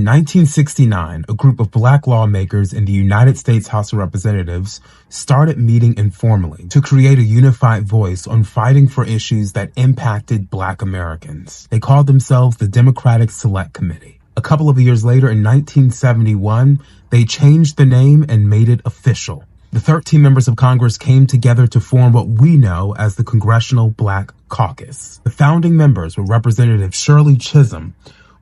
1969, a group of black lawmakers in the United States House of Representatives started meeting informally to create a unified voice on fighting for issues that impacted black Americans. They called themselves the Democratic Select Committee. A couple of years later, in 1971, they changed the name and made it official. The 13 members of Congress came together to form what we know as the Congressional Black Caucus. The founding members were Representatives Shirley Chisholm,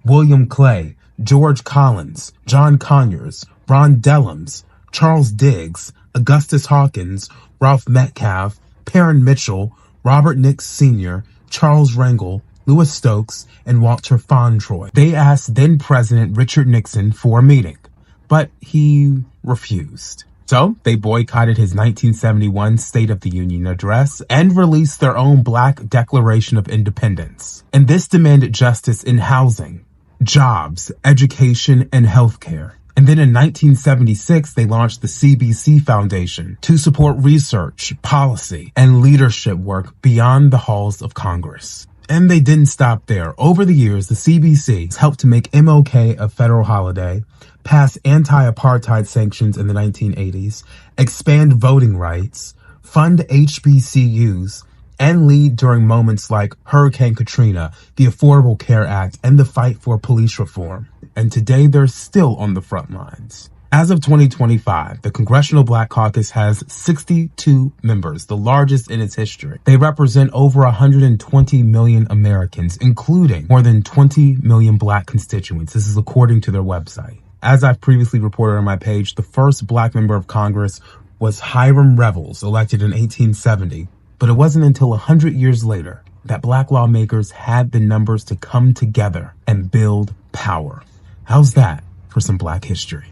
William Clay, George Collins, John Conyers, Ron Dellums, Charles Diggs, Augustus Hawkins, Ralph Metcalfe, Perrin Mitchell, Robert Nix Sr., Charles Rangel, Louis Stokes, and Walter Fauntroy. They asked then-President Richard Nixon for a meeting, but he refused. So they boycotted his 1971 State of the Union address and released their own Black Declaration of Independence. And this demanded justice in housing, jobs, education, and healthcare. And then in 1976, they launched the CBC Foundation to support research, policy, and leadership work beyond the halls of Congress. And they didn't stop there. Over the years, the CBC helped to make MLK a federal holiday, pass anti-apartheid sanctions in the 1980s, expand voting rights, fund HBCUs, and lead during moments like Hurricane Katrina, the Affordable Care Act, and the fight for police reform. And today they're still on the front lines. As of 2025, the Congressional Black Caucus has 62 members, the largest in its history. They represent over 120 million Americans, including more than 20 million black constituents. This is according to their website. As I've previously reported on my page, the first black member of Congress was Hiram Revels, elected in 1870. But it wasn't until 100 years later that black lawmakers had the numbers to come together and build power. How's that for some black history?